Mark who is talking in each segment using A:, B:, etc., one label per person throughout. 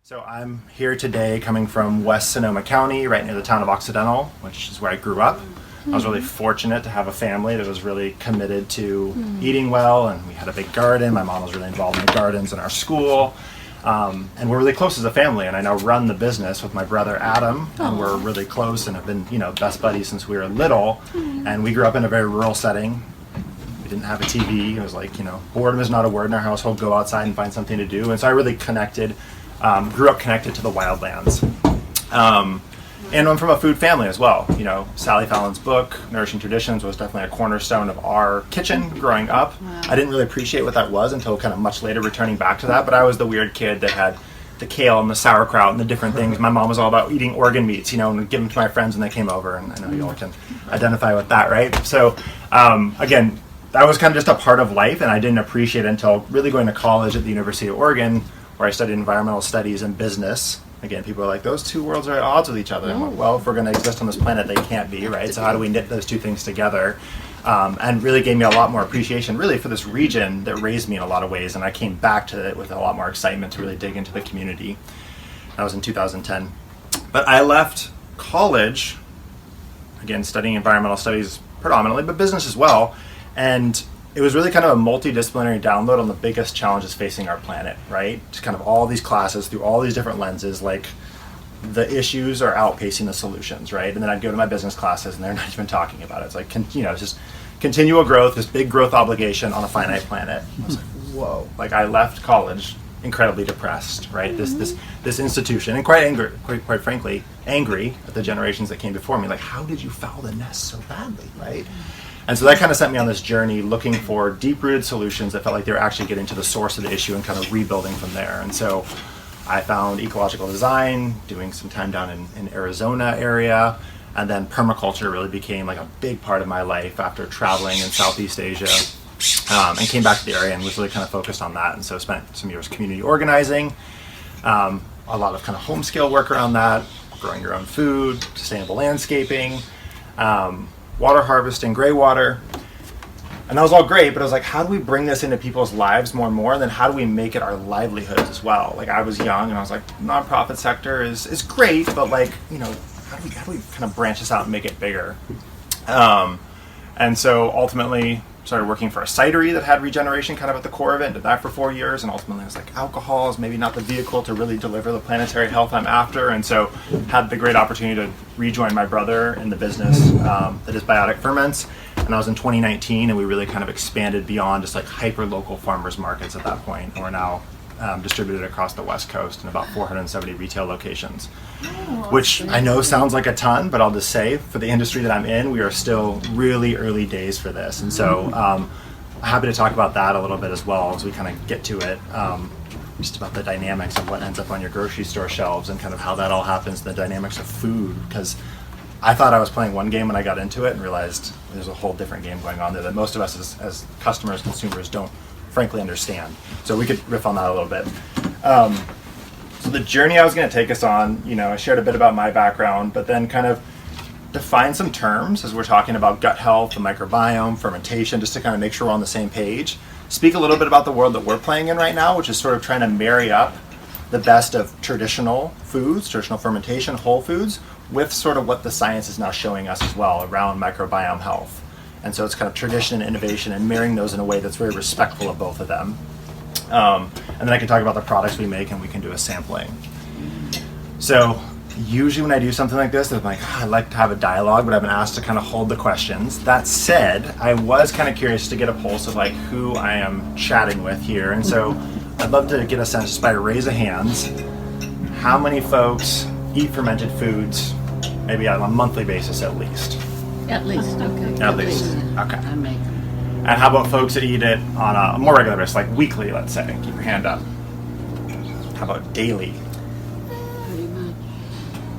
A: So I'm here today coming from Weston County, right near the town of Occidental, which is where I grew up. I was really fortunate to have a family that was really committed to eating well, and we had a big garden. My mom was really involved in the gardens in our school. And we're really close as a family, and I now run the business with my brother Adam, and we're really close and have been, best buddies since we were little. And we grew up in a very rural setting. We didn't have a TV. It was like, boredom is not a word in our household. Go outside and find something to do. And so I really grew up connected to the wildlands. And I'm from a food family as well. Sally Fallon's book, Nourishing Traditions, was definitely a cornerstone of our kitchen growing up. Wow. I didn't really appreciate what that was until kind of much later, returning back to that. But I was the weird kid that had the kale and the sauerkraut and the different things. My mom was all about eating organ meats, and give them to my friends when they came over. And I know you all can identify with that, right? So, again, that was kind of just a part of life, and I didn't appreciate it until really going to college at the University of Oregon, where I studied environmental studies and business. Again, people are like, those two worlds are at odds with each other. I'm like, well, if we're going to exist on this planet, they can't be, right? So how do we knit those two things together? And really gave me a lot more appreciation, really, for this region that raised me in a lot of ways. And I came back to it with a lot more excitement to really dig into the community. That was in 2010. But I left college, again, studying environmental studies predominantly, but business as well. And it was really kind of a multidisciplinary download on the biggest challenges facing our planet, right? Just kind of all these classes through all these different lenses, like the issues are outpacing the solutions, right? And then I'd go to my business classes and they're not even talking about it. It's like, it's just continual growth, this big growth obligation on a finite planet. I was like, whoa. Like, I left college incredibly depressed, right? This institution, and quite angry, quite frankly, angry at the generations that came before me. Like, how did you foul the nest so badly, right? And so that kind of sent me on this journey looking for deep-rooted solutions that felt like they were actually getting to the source of the issue and kind of rebuilding from there. And so I found ecological design, doing some time down in Arizona area, and then permaculture really became like a big part of my life after traveling in Southeast Asia, and came back to the area and was really kind of focused on that. And so spent some years community organizing, a lot of kind of home scale work around that, growing your own food, sustainable landscaping, water harvesting, gray water. And that was all great, but I was like, how do we bring this into people's lives more and more? And then how do we make it our livelihoods as well? Like, I was young and I was like, nonprofit sector is great, but like, how do we kind of branch this out and make it bigger? And so ultimately started working for a cidery that had regeneration kind of at the core of it, and did that for 4 years. And ultimately I was like, alcohol is maybe not the vehicle to really deliver the planetary health I'm after. And so had the great opportunity to rejoin my brother in the business that is Biotic Ferments. And I was in 2019, and we really kind of expanded beyond just like hyper-local farmers markets at that point. And we're now distributed across the West Coast in about 470 retail locations, which I know sounds like a ton, but I'll just say for the industry that I'm in, we are still really early days for this. And so happy to talk about that a little bit as well as we kind of get to it, just about the dynamics of what ends up on your grocery store shelves and kind of how that all happens, the dynamics of food, because I thought I was playing one game when I got into it and realized there's a whole different game going on there that most of us as customers, consumers don't frankly understand. So we could riff on that a little bit. So the journey I was going to take us on, I shared a bit about my background, but then kind of define some terms as we're talking about gut health, the microbiome, fermentation, just to kind of make sure we're on the same page. Speak a little bit about the world that we're playing in right now, which is sort of trying to marry up the best of traditional foods, traditional fermentation, whole foods, with sort of what the science is now showing us as well around microbiome health. And so it's kind of tradition and innovation and marrying those in a way that's very respectful of both of them. And then I can talk about the products we make and we can do a sampling. So usually when I do something like this, I'm like, I like to have a dialogue, but I've been asked to kind of hold the questions. That said, I was kind of curious to get a pulse of like who I am chatting with here. And so I'd love to get a sense just by a raise of hands, how many folks eat fermented foods, maybe on a monthly basis at least?
B: At least, okay.
A: At least, okay.
B: I make them.
A: And how about folks that eat it on a more regular basis, like weekly, let's say? Keep your hand up. How about daily?
B: Pretty much.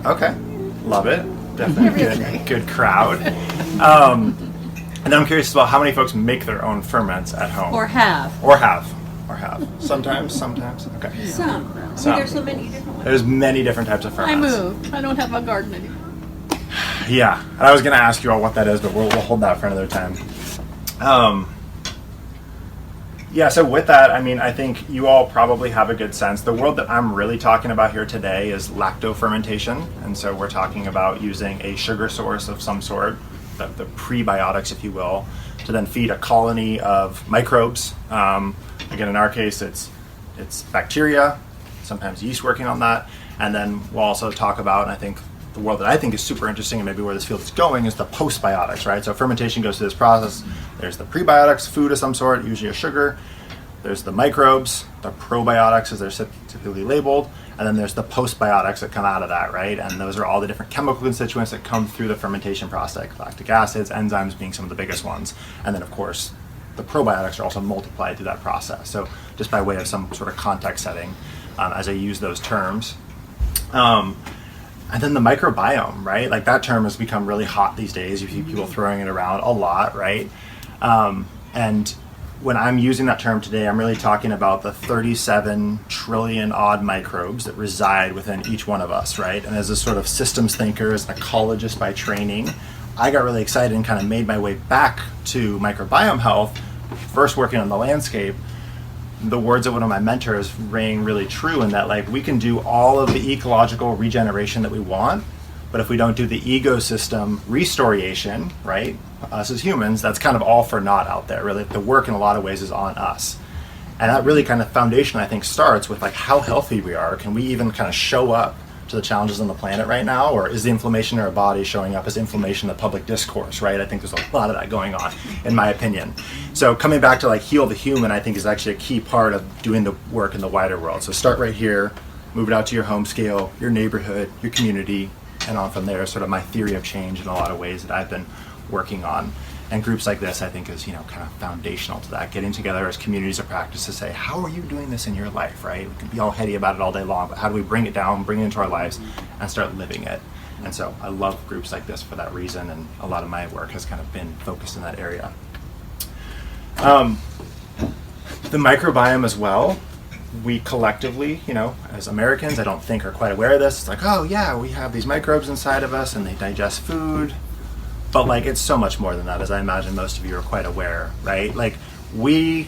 A: Okay, love it. Definitely good crowd. And then I'm curious about how many folks make their own ferments at home.
B: Or have.
A: Sometimes. Okay.
C: Some. There's so many different ones.
A: There's many different types of
B: I
A: ferments.
B: moved. I don't have a garden anymore.
A: Yeah, and I was going to ask you all what that is, but we'll hold that for another time. Yeah, so with that, I mean, I think you all probably have a good sense. The world that I'm really talking about here today is lacto fermentation. And so we're talking about using a sugar source of some sort, the prebiotics, if you will, to then feed a colony of microbes. Again, in our case, it's bacteria, sometimes yeast working on that. And then we'll also talk about, and I think the world that I think is super interesting and maybe where this field is going is the postbiotics, right? So fermentation goes through this process. There's the prebiotics, food of some sort, usually a sugar. There's the microbes, the probiotics as they're typically labeled. And then there's the postbiotics that come out of that, right? And those are all the different chemical constituents that come through the fermentation process. Lactic acids, enzymes being some of the biggest ones. And then of course, the probiotics are also multiplied through that process. So just by way of some sort of context setting as I use those terms. And then the microbiome, right? Like that term has become really hot these days. You see people throwing it around a lot, right? And when I'm using that term today, I'm really talking about the 37 trillion odd microbes that reside within each one of us, right? And as a sort of systems thinker, as an ecologist by training, I got really excited and kind of made my way back to microbiome health, first working on the landscape. The words of one of my mentors rang really true in that, like, we can do all of the ecological regeneration that we want, but if we don't do the ecosystem restoration, right, us as humans, that's kind of all for naught out there. Really, the work in a lot of ways is on us. And that really kind of foundation, I think, starts with like how healthy we are. Can we even kind of show up to the challenges on the planet right now, or is the inflammation in our body showing up as inflammation in the public discourse, right? I think there's a lot of that going on, in my opinion. So coming back to like heal the human, I think is actually a key part of doing the work in the wider world. So start right here, move it out to your home scale, your neighborhood, your community, and on from there, sort of my theory of change in a lot of ways that I've been working on. And groups like this, I think, is, you know, kind of foundational to that. Getting together as communities of practice to say, how are you doing this in your life, right? We can be all heady about it all day long, but how do we bring it down, bring it into our lives, and start living it? And so I love groups like this for that reason, and a lot of my work has kind of been focused in that area. The microbiome as well, we collectively, you know, as Americans, I don't think are quite aware of this. It's like, oh yeah, we have these microbes inside of us and they digest food. But like, it's so much more than that, as I imagine most of you are quite aware, right? Like we,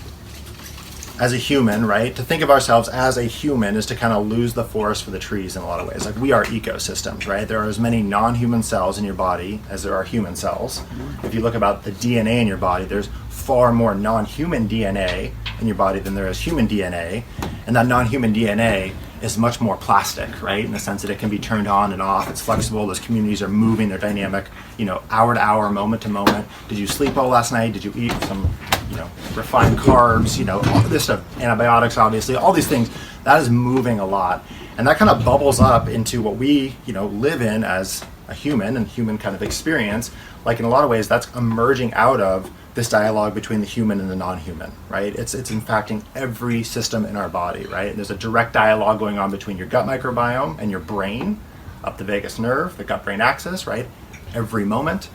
A: as a human, right, to think of ourselves as a human is to kind of lose the forest for the trees in a lot of ways. Like we are ecosystems, right? There are as many non-human cells in your body as there are human cells. If you look about the DNA in your body, there's far more non-human DNA in your body than there is human DNA. And that non-human DNA is much more plastic, right? In the sense that it can be turned on and off. It's flexible. Those communities are moving. They're dynamic, you know, hour to hour, moment to moment. Did you sleep well last night? Did you eat some, you know, refined carbs? You know, all this stuff, antibiotics, obviously, all these things. That is moving a lot, and that kind of bubbles up into what we, you know, live in as a human and human kind of experience. Like in a lot of ways, that's emerging out of this dialogue between the human and the non-human, right? It's impacting every system in our body, right? And there's a direct dialogue going on between your gut microbiome and your brain, up the vagus nerve, the gut-brain axis, right? Every moment.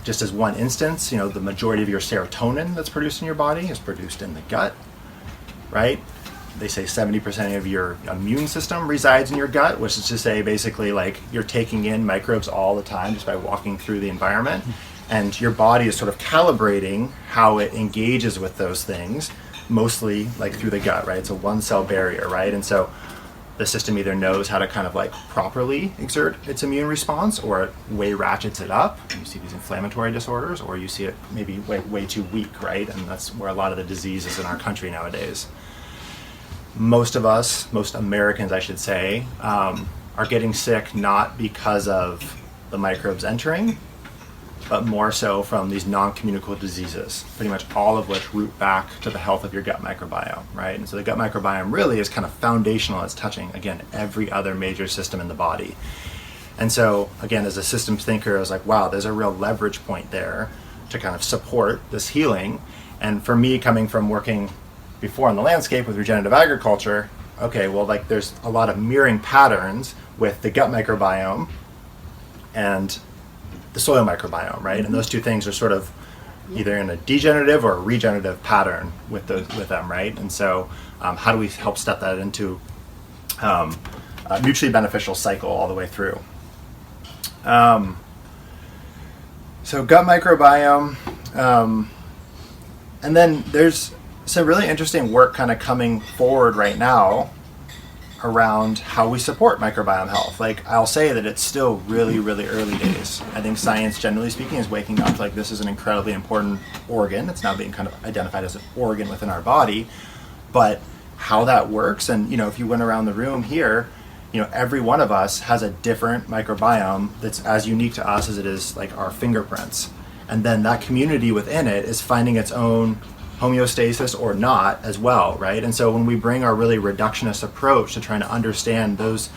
A: Just as one instance, you know, the majority of your serotonin that's produced in your body is produced in the gut, right? They say 70% of your immune system resides in your gut, which is to say basically like you're taking in microbes all the time just by walking through the environment. And your body is sort of calibrating how it engages with those things, mostly like through the gut, right? It's a one cell barrier, right? And so the system either knows how to kind of like properly exert its immune response, or it way ratchets it up. You see these inflammatory disorders, or you see it maybe way too weak, right? And that's where a lot of the disease is in our country nowadays. Most of us, most Americans, I should say, are getting sick not because of the microbes entering, but more so from these non-communicable diseases, pretty much all of which root back to the health of your gut microbiome, right? And so the gut microbiome really is kind of foundational. It's touching, again, every other major system in the body. And so, again, as a systems thinker, I was like, wow, there's a real leverage point there to kind of support this healing. And for me, coming from working before on the landscape with regenerative agriculture, okay, well, like there's a lot of mirroring patterns with the gut microbiome and the soil microbiome, right? And those two things are sort of either in a degenerative or a regenerative pattern with them, right? And so how do we help step that into a mutually beneficial cycle all the way through? So gut microbiome, and then there's some really interesting work kind of coming forward right now around how we support microbiome health. Like, I'll say that it's still really, really early days. I think science, generally speaking, is waking up to, like, this is an incredibly important organ. It's now being kind of identified as an organ within our body. But how that works, and, if you went around the room here, every one of us has a different microbiome that's as unique to us as it is like our fingerprints. And then that community within it is finding its own homeostasis or not as well, right? And so when we bring our really reductionist approach to trying to understand those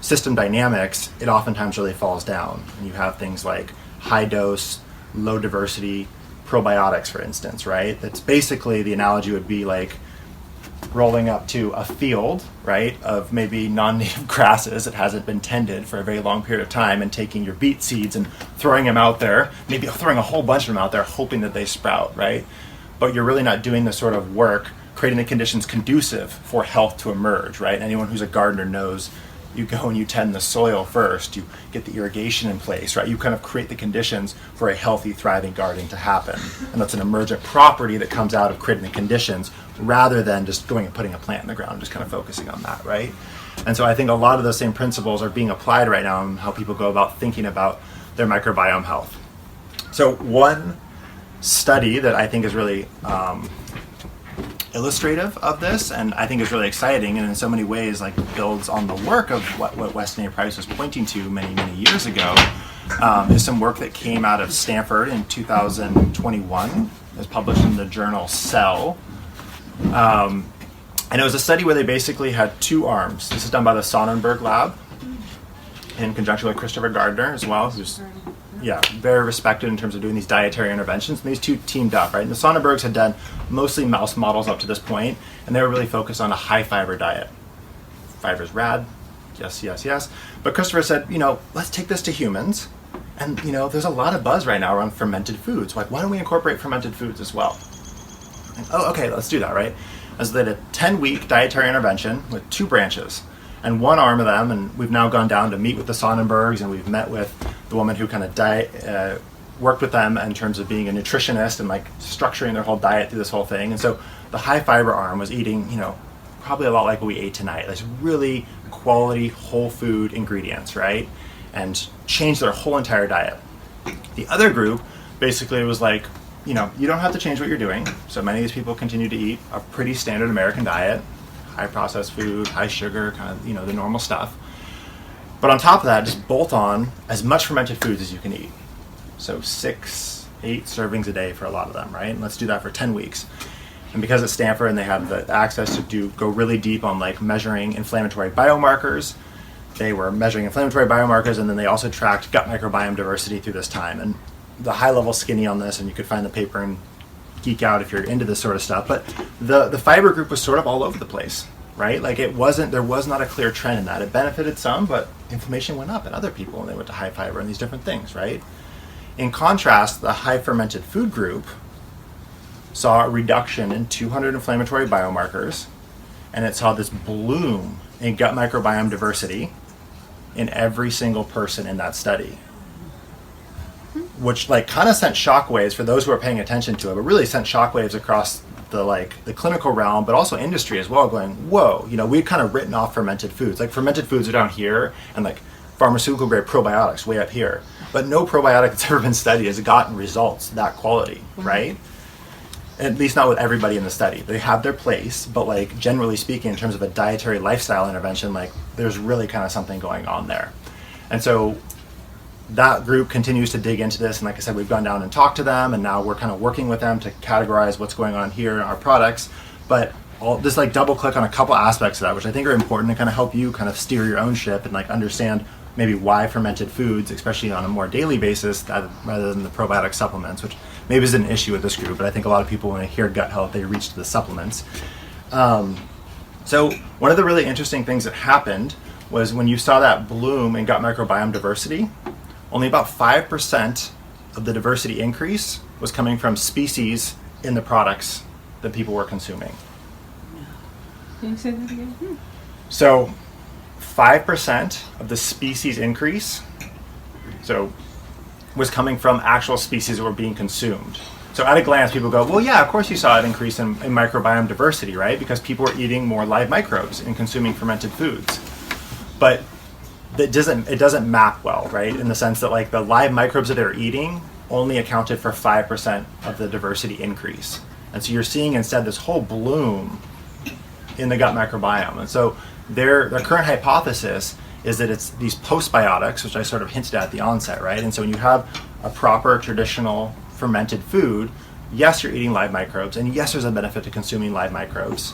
A: system dynamics, it oftentimes really falls down. And you have things like high dose, low diversity probiotics, for instance, right? That's basically, the analogy would be like rolling up to a field, right, of maybe non-native grasses that hasn't been tended for a very long period of time, and taking your beet seeds and throwing them out there, maybe throwing a whole bunch of them out there, hoping that they sprout, right? But you're really not doing the sort of work, creating the conditions conducive for health to emerge, right? Anyone who's a gardener knows you go and you tend the soil first, you get the irrigation in place, right? You kind of create the conditions for a healthy, thriving gardening to happen. And that's an emergent property that comes out of creating the conditions, rather than just going and putting a plant in the ground, just kind of focusing on that, right? And so I think a lot of those same principles are being applied right now in how people go about thinking about their microbiome health. So one study that I think is really illustrative of this, and I think is really exciting, and in so many ways like builds on the work of what Weston A was pointing to many, many years ago, is some work that came out of Stanford in 2021. It was published in the journal Cell. And it was a study where they basically had two arms. This is done by the Sonnenberg Lab in conjunction with Christopher Gardner as well, who's very respected in terms of doing these dietary interventions. And these two teamed up, right? And the Sonnenbergs had done mostly mouse models up to this point, and they were really focused on a high fiber diet. Fiber's rad, yes, yes, yes. But Christopher said, let's take this to humans. And, there's a lot of buzz right now around fermented foods. Like, why don't we incorporate fermented foods as well? And, okay, let's do that, right? And so they did a 10-week dietary intervention with two branches. And one arm of them, and we've now gone down to meet with the Sonnenbergs, and we've met with the woman who kind of worked with them in terms of being a nutritionist and like structuring their whole diet through this whole thing. And so the high fiber arm was eating, probably a lot like what we ate tonight. Like really quality whole food ingredients, right? And changed their whole entire diet. The other group basically was like, you don't have to change what you're doing. So many of these people continue to eat a pretty standard American diet. High processed food, high sugar, kind of, the normal stuff. But on top of that, just bolt on as much fermented foods as you can eat. So 6, 8 servings a day for a lot of them, right? And let's do that for 10 weeks. And because it's Stanford and they have the access to go really deep on like measuring inflammatory biomarkers, they were measuring inflammatory biomarkers, and then they also tracked gut microbiome diversity through this time. And the high level skinny on this, and you could find the paper and geek out if you're into this sort of stuff, but the fiber group was sort of all over the place, right? Like there was not a clear trend in that. It benefited some, but inflammation went up in other people when they went to high fiber and these different things, right? In contrast, the high fermented food group saw a reduction in 200 inflammatory biomarkers, and it saw this bloom in gut microbiome diversity in every single person in that study, which like kind of sent shockwaves for those who are paying attention to it, but really sent shockwaves across the clinical realm, but also industry as well, going, whoa, we've kind of written off fermented foods. Like fermented foods are down here, and like pharmaceutical grade probiotics way up here. But no probiotic that's ever been studied has gotten results that quality, right? At least not with everybody in the study. They have their place, but like generally speaking, in terms of a dietary lifestyle intervention, like there's really kind of something going on there. And so that group continues to dig into this, and like I said, we've gone down and talked to them, and now we're kind of working with them to categorize what's going on here in our products. But I'll just like double click on a couple aspects of that, which I think are important to kind of help you kind of steer your own ship and like understand maybe why fermented foods, especially on a more daily basis, rather than the probiotic supplements, which maybe is an issue with this group, but I think a lot of people, when they hear gut health, they reach to the supplements. So one of the really interesting things that happened was when you saw that bloom in gut microbiome diversity, only about 5% of the diversity increase was coming from species in the products that people were consuming.
B: Can you say that again?
A: So 5% of the species increase was coming from actual species that were being consumed. So at a glance, people go, well, yeah, of course you saw an increase in microbiome diversity, right? Because people are eating more live microbes and consuming fermented foods. But it doesn't map well, right? In the sense that like the live microbes that they're eating only accounted for 5% of the diversity increase. And so you're seeing instead this whole bloom in the gut microbiome. And so their current hypothesis is that it's these postbiotics, which I sort of hinted at the onset, right? And so when you have a proper traditional fermented food, yes, you're eating live microbes, and yes, there's a benefit to consuming live microbes.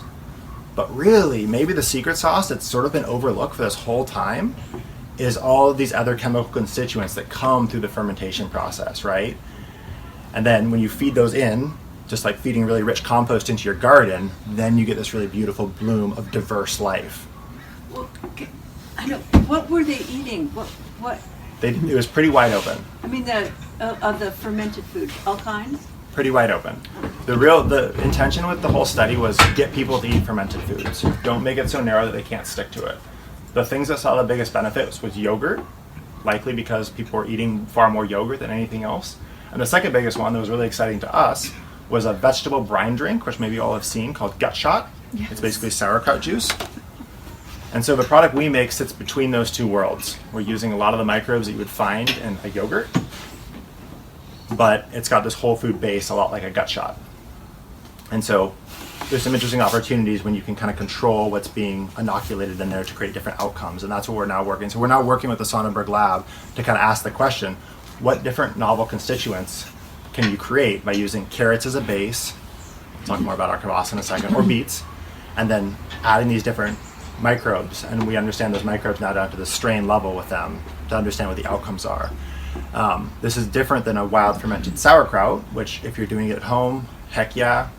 A: But really, maybe the secret sauce that's sort of been overlooked for this whole time is all of these other chemical constituents that come through the fermentation process, right? And then when you feed those in, just like feeding really rich compost into your garden, then you get this really beautiful bloom of diverse life.
C: Well, I know. What were they eating? What?
A: It was pretty wide open.
C: I mean, of the fermented food, all kinds.
A: Pretty wide open. The intention with the whole study was get people to eat fermented foods. Don't make it so narrow that they can't stick to it. The things that saw the biggest benefits was yogurt, likely because people were eating far more yogurt than anything else. And the second biggest one that was really exciting to us was a vegetable brine drink, which maybe you all have seen, called Gut Shot. Yes. It's basically sauerkraut juice. And so the product we make sits between those two worlds. We're using a lot of the microbes that you would find in a yogurt, but it's got this whole food base, a lot like a Gut Shot. And so there's some interesting opportunities when you can kind of control what's being inoculated in there to create different outcomes. And that's what we're now working. So we're now working with the Sonnenberg lab to kind of ask the question, what different novel constituents can you create by using carrots as a base? We'll talk more about arquebus in a second, or beets, and then adding these different microbes, and we understand those microbes now down to the strain level with them to understand what the outcomes are. This is different than a wild fermented sauerkraut, which if you're doing it at home, heck yeah,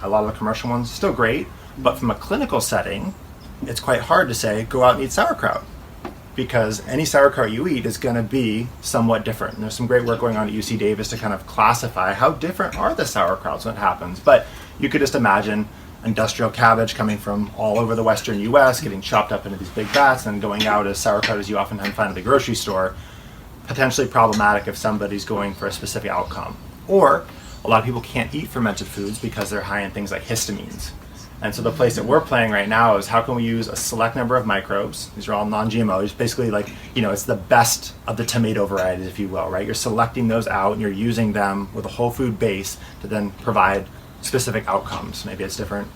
A: a lot of the commercial ones, still great, but from a clinical setting, it's quite hard to say, go out and eat sauerkraut, because any sauerkraut you eat is going to be somewhat different. And there's some great work going on at UC Davis to kind of classify how different are the sauerkrauts when it happens. But you could just imagine industrial cabbage coming from all over the western US, getting chopped up into these big vats and going out as sauerkraut as you often find at the grocery store, potentially problematic if somebody's going for a specific outcome. Or a lot of people can't eat fermented foods because they're high in things like histamines. And so the place that we're playing right now is how can we use a select number of microbes, these are all non-GMO, it's basically like, it's the best of the tomato varieties, if you will, right? You're selecting those out and you're using them with a whole food base to then provide specific outcomes. Maybe it's different,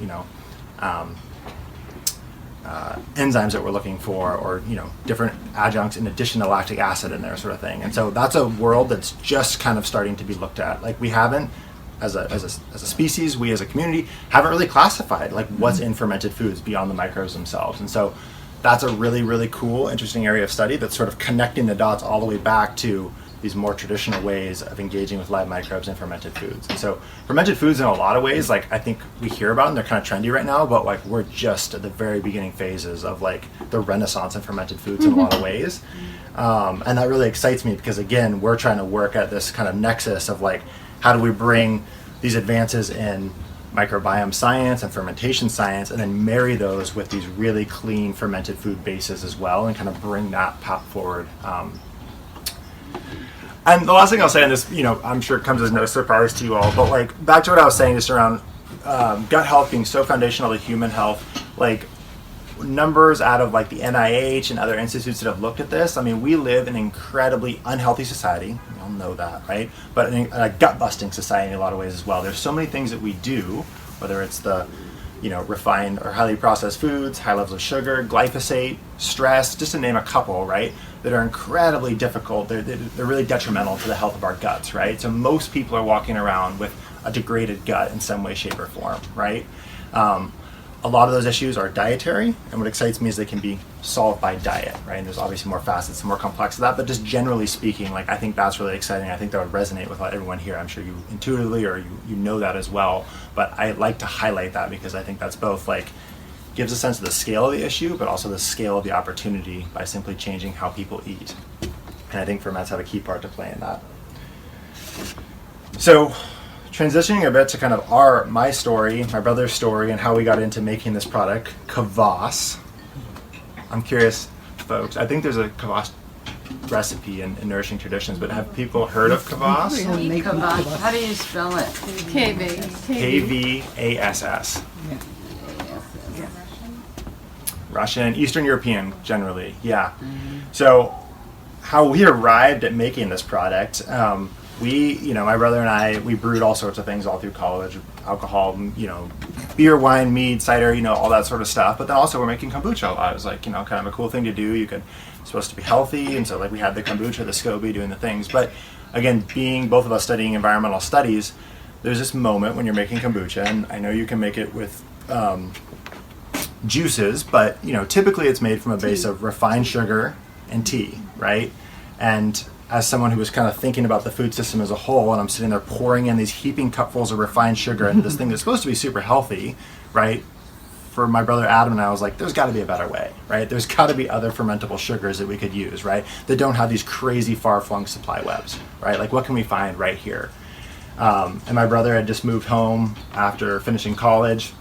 A: enzymes that we're looking for, or different adjuncts in addition to lactic acid in there, sort of thing. And so that's a world that's just kind of starting to be looked at. Like we haven't, as a species, we as a community haven't really classified like what's in fermented foods beyond the microbes themselves. And so that's a really, really cool, interesting area of study that's sort of connecting the dots all the way back to these more traditional ways of engaging with live microbes and fermented foods. And so fermented foods in a lot of ways, like I think we hear about them, they're kind of trendy right now, but like we're just at the very beginning phases of like the renaissance in fermented foods in a lot of ways. And that really excites me because again, we're trying to work at this kind of nexus of like, how do we bring these advances in microbiome science and fermentation science and then marry those with these really clean fermented food bases as well and kind of bring that path forward. And the last thing I'll say on this, I'm sure it comes as no surprise to you all, but like back to what I was saying just around gut health being so foundational to human health, like numbers out of like the NIH and other institutes that have looked at this, I mean, we live in an incredibly unhealthy society. We all know that, right? But in a gut-busting society in a lot of ways as well. There's so many things that we do, whether it's the refined or highly processed foods, high levels of sugar, glyphosate, stress, just to name a couple, right, that are incredibly difficult. They're really detrimental to the health of our guts, right? So most people are walking around with a degraded gut in some way, shape, or form, right? A lot of those issues are dietary, and what excites me is they can be solved by diet, right? And there's obviously more facets and more complex to that, but just generally speaking, like I think that's really exciting. I think that would resonate with everyone here. I'm sure you intuitively or you know that as well, but I like to highlight that because I think that's both like gives a sense of the scale of the issue, but also the scale of the opportunity by simply changing how people eat. And I think ferments have a key part to play in that. So, transitioning a bit to kind of my story, my brother's story, and how we got into making this product, kvass. I'm curious, folks. I think there's a kvass recipe in Nourishing Traditions, but have people heard of kvass?
C: Kvass. How do you spell it?
A: Kvass. Russian, Eastern European generally, yeah. So how we arrived at making this product, my brother and I, we brewed all sorts of things all through college, alcohol, beer, wine, mead, cider, all that sort of stuff. But then also we're making kombucha a lot. It was like, kind of a cool thing to do. It's supposed to be healthy. And so like we had the kombucha, the SCOBY, doing the things. But again, being both of us studying environmental studies, there's this moment when you're making kombucha, and I know you can make it with juices, but typically it's made from a base of refined sugar and tea, right? And as someone who was kind of thinking about the food system as a whole, and I'm sitting there pouring in these heaping cupfuls of refined sugar into this thing that's supposed to be super healthy, right? For my brother Adam and I was like, there's got to be a better way, right? There's got to be other fermentable sugars that we could use, right? That don't have these crazy far-flung supply webs, right? Like, what can we find right here? And my brother had just moved home after finishing college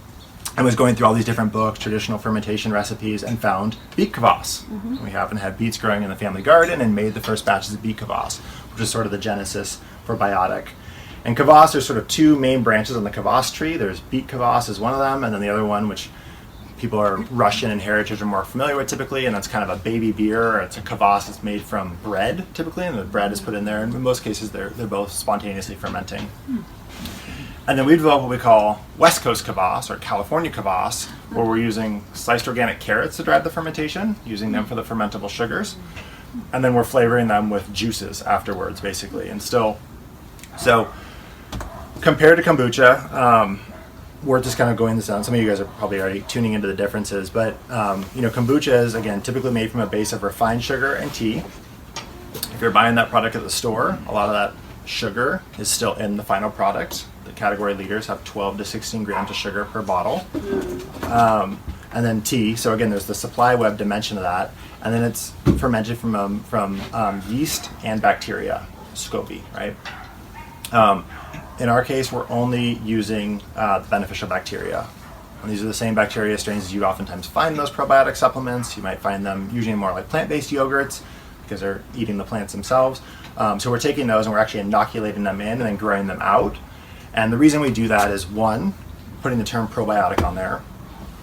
A: and was going through all these different books, traditional fermentation recipes, and found beet kvass. We happened to have beets growing in the family garden and made the first batches of beet kvass, which is sort of the genesis for Biotic. And kvass, there's sort of two main branches on the kvass tree. There's beet kvass is one of them, and then the other one, which people are Russian and heritage are more familiar with typically, and that's kind of a baby beer. It's a kvass that's made from bread typically, and the bread is put in there, and in most cases they're both spontaneously fermenting. And then we developed what we call West Coast kvass or California kvass, where we're using sliced organic carrots to drive the fermentation, using them for the fermentable sugars, and then we're flavoring them with juices afterwards, basically. And so compared to kombucha, we're just kind of going this down. Some of you guys are probably already tuning into the differences, but kombucha is, again, typically made from a base of refined sugar and tea. If you're buying that product at the store, a lot of that sugar is still in the final product. The category leaders have 12 to 16 grams of sugar per bottle. And then tea, so again, there's the supply web dimension of that, and then it's fermented from yeast and bacteria, SCOBY, right? In our case, we're only using the beneficial bacteria. And these are the same bacteria strains as you oftentimes find in those probiotic supplements. You might find them usually more like plant-based yogurts because they're eating the plants themselves. So we're taking those and we're actually inoculating them in and then growing them out. And the reason we do that is, one, putting the term probiotic on there.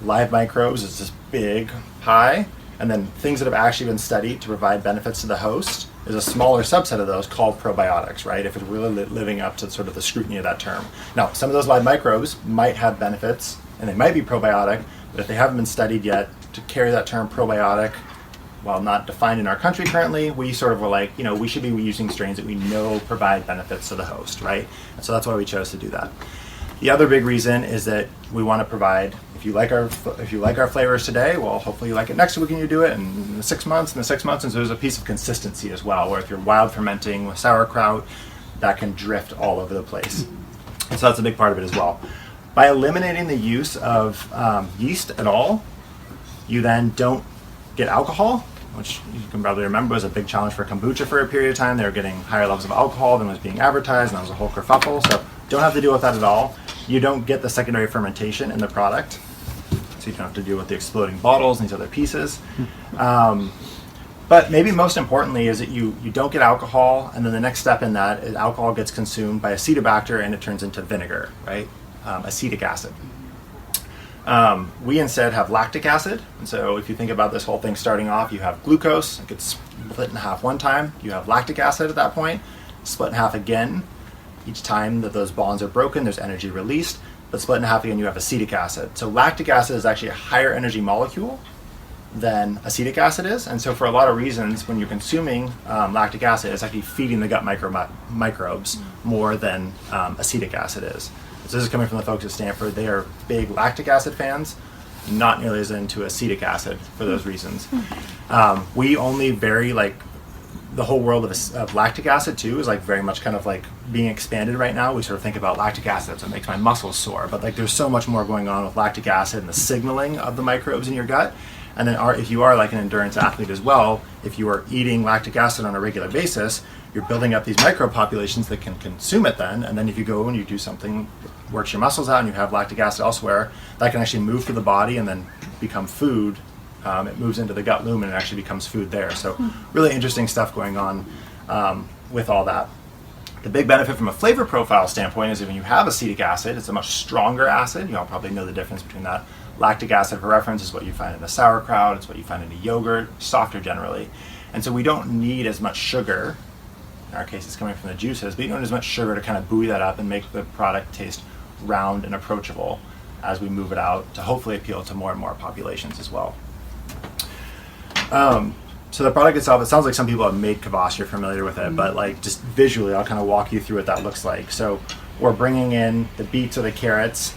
A: Live microbes is this big pie, and then things that have actually been studied to provide benefits to the host is a smaller subset of those called probiotics, right? If it's really living up to sort of the scrutiny of that term. Now, some of those live microbes might have benefits, and they might be probiotic, but if they haven't been studied yet, to carry that term probiotic, while not defined in our country currently, we sort of were like, we should be using strains that we know provide benefits to the host, right? And so that's why we chose to do that. The other big reason is that we want to provide, if you like our flavors today, well, hopefully you like it next week and you do it in the 6 months, and so there's a piece of consistency as well, where if you're wild fermenting with sauerkraut, that can drift all over the place. And so that's a big part of it as well. By eliminating the use of yeast at all, you then don't get alcohol, which you can probably remember was a big challenge for kombucha for a period of time. They were getting higher levels of alcohol than was being advertised, and that was a whole kerfuffle. So don't have to deal with that at all. You don't get the secondary fermentation in the product, so you don't have to deal with the exploding bottles and these other pieces. But maybe most importantly is that you don't get alcohol, and then the next step in that is alcohol gets consumed by Acetobacter and it turns into vinegar, right? Acetic acid. We instead have lactic acid, and so if you think about this whole thing starting off, you have glucose, it gets split in half one time, you have lactic acid at that point, split in half again. Each time that those bonds are broken, there's energy released, but split in half again, you have acetic acid. So lactic acid is actually a higher energy molecule than acetic acid is, and so for a lot of reasons, when you're consuming lactic acid, it's actually feeding the gut microbes more than acetic acid is. So this is coming from the folks at Stanford. They are big lactic acid fans, not nearly as into acetic acid for those reasons. We only vary, like, the whole world of lactic acid too is like very much kind of like being expanded right now. We sort of think about lactic acid, so it makes my muscles sore, but like there's so much more going on with lactic acid and the signaling of the microbes in your gut. And then if you are like an endurance athlete as well, if you are eating lactic acid on a regular basis, you're building up these microbe populations that can consume it then, and then if you go and you do something, works your muscles out and you have lactic acid elsewhere, that can actually move through the body and then become food it moves into the gut lumen and actually becomes food there. So really interesting stuff going on with all that. The big benefit from a flavor profile standpoint is that when you have acetic acid, it's a much stronger acid. You all probably know the difference between that. Lactic acid, for reference, is what you find in a sauerkraut. It's what you find in a yogurt, softer generally. And so we don't need as much sugar. In our case, it's coming from the juices, but you don't need as much sugar to kind of buoy that up and make the product taste round and approachable as we move it out to hopefully appeal to more and more populations as well. So the product itself, it sounds like some people have made kvass, you're familiar with it, but like just visually, I'll kind of walk you through what that looks like. So we're bringing in the beets or the carrots.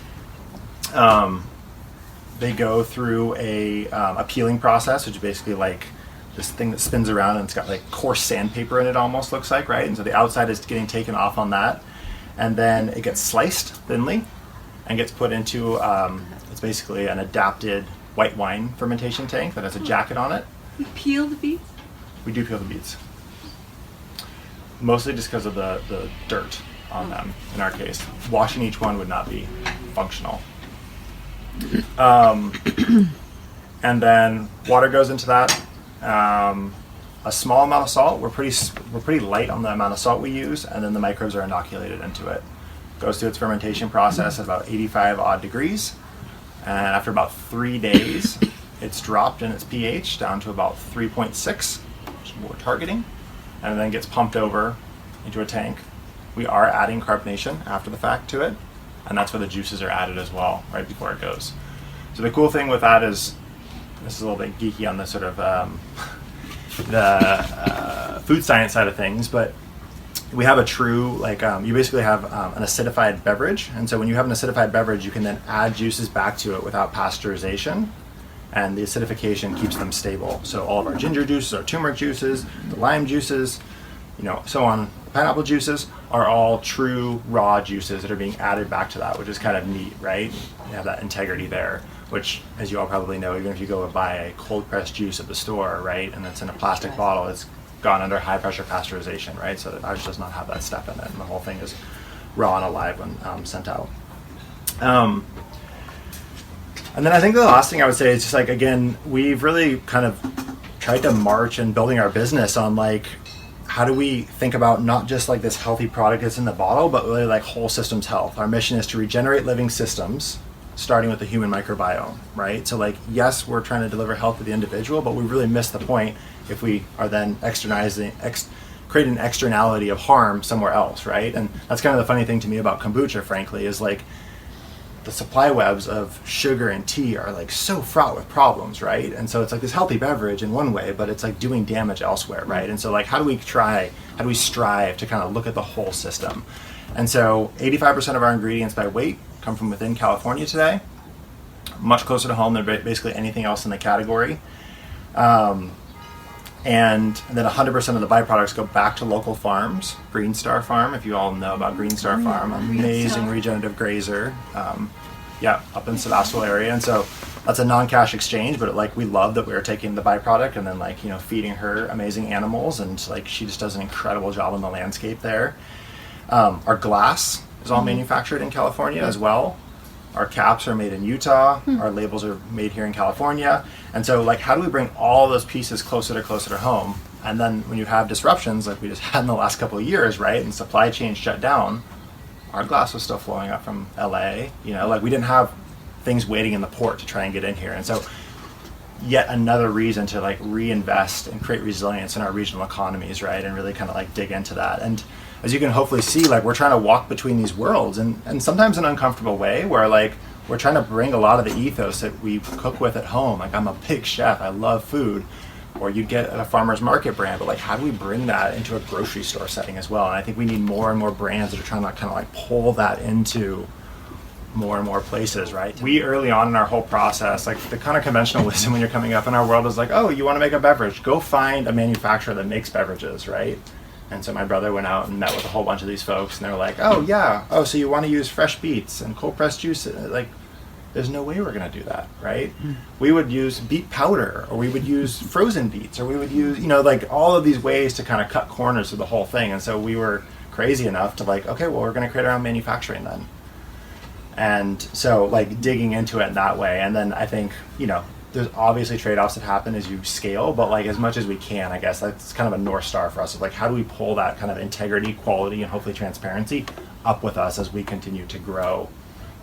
A: They go through a peeling process, which is basically like this thing that spins around and it's got like coarse sandpaper in it, almost looks like, right? And so the outside is getting taken off on that. And then it gets sliced thinly and gets put into, it's basically an adapted white wine fermentation tank that has a jacket on it.
C: You peel the beets?
A: We do peel the beets. Mostly just because of the dirt on them, in our case. Washing each one would not be functional. And then water goes into that. A small amount of salt. We're pretty light on the amount of salt we use, and then the microbes are inoculated into it. Goes through its fermentation process at about 85 odd degrees, and after about 3 days, it's dropped in its pH down to about 3.6, which is what we're targeting, and then gets pumped over into a tank. We are adding carbonation after the fact to it, and that's where the juices are added as well, right before it goes. So the cool thing with that is, this is a little bit geeky on the sort of the food science side of things, but we have a true, like, you basically have an acidified beverage, and so when you have an acidified beverage, you can then add juices back to it without pasteurization, and the acidification keeps them stable. So all of our ginger juices, our turmeric juices, the lime juices, so on, pineapple juices are all true raw juices that are being added back to that, which is kind of neat, right? You have that integrity there, which, as you all probably know, even if you go and buy a cold pressed juice at the store, right, and it's in a plastic bottle, it's gone under high pressure pasteurization, right? So ours does not have that stuff in it, and the whole thing is raw and alive when sent out. And then I think the last thing I would say is just like, again, we've really kind of tried to march in building our business on like, how do we think about not just like this healthy product that's in the bottle, but really like whole systems health. Our mission is to regenerate living systems, starting with the human microbiome, right? So like, yes, we're trying to deliver health to the individual, but we really miss the point if we are then creating an externality of harm somewhere else, right? And that's kind of the funny thing to me about kombucha, frankly, is like, the supply webs of sugar and tea are like so fraught with problems, right? And so it's like this healthy beverage in one way, but it's like doing damage elsewhere, right? And so like, how do we strive to kind of look at the whole system? And so 85% of our ingredients by weight come from within California today, much closer to home than basically anything else in the category. And then 100% of the byproducts go back to local farms. Green Star Farm, if you all know about Green Star Farm, amazing regenerative grazer, up in Sebastopol area. And so that's a non-cash exchange, but we love that we are taking the byproduct and then feeding her amazing animals, and she just does an incredible job on the landscape there. Our glass is all manufactured in California as well. Our caps are made in Utah. Our labels are made here in California. And so how do we bring all those pieces closer to home? And then when you have disruptions like we just had in the last couple of years, right, and supply chains shut down, our glass was still flowing up from LA. We didn't have things waiting in the port to try and get in here. And so yet another reason to reinvest and create resilience in our regional economies, right, and really kind of dig into that. And as you can hopefully see, we're trying to walk between these worlds, and sometimes in an uncomfortable way, where we're trying to bring a lot of the ethos that we cook with at home. I'm a big chef, I love food, or you'd get a farmer's market brand, but how do we bring that into a grocery store setting as well? And I think we need more and more brands that are trying to kind of pull that into more and more places, right? We early on in our whole process, the kind of conventional wisdom when you're coming up in our world is oh, you want to make a beverage, go find a manufacturer that makes beverages, right? And so my brother went out and met with a whole bunch of these folks, and they were like, oh yeah, so you want to use fresh beets and cold pressed juice? There's no way we're going to do that, right? We would use beet powder, or we would use frozen beets, or we would use, all of these ways to kind of cut corners of the whole thing. And so we were crazy enough to okay, well, we're going to create our own manufacturing then. And so digging into it in that way. And then I think, there's obviously trade-offs that happen as you scale, but like as much as we can, I guess that's kind of a North Star for us of like, how do we pull that kind of integrity, quality, and hopefully transparency up with us as we continue to grow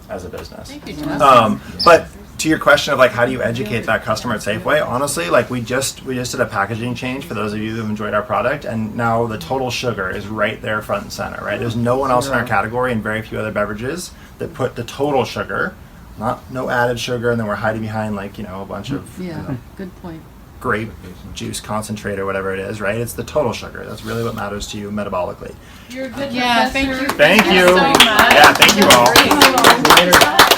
A: as a business.
B: Thank you, Justin.
A: But to your question of like, how do you educate that customer at Safeway? Honestly, like we just did a packaging change for those of you who've enjoyed our product, and now the total sugar is right there front and center, right? There's no one else in our category and very few other beverages that put the total sugar, no added sugar, and then we're hiding behind like, you know, a bunch of you know,
B: Good point.
A: grape juice concentrate or whatever it is, right? It's the total sugar. That's really what matters to you metabolically.
B: You're a good
D: Yeah,
B: professor.
D: thank you.
A: Thank you.
B: so much.
A: Yeah, thank you all.
B: Great.
A: See you later.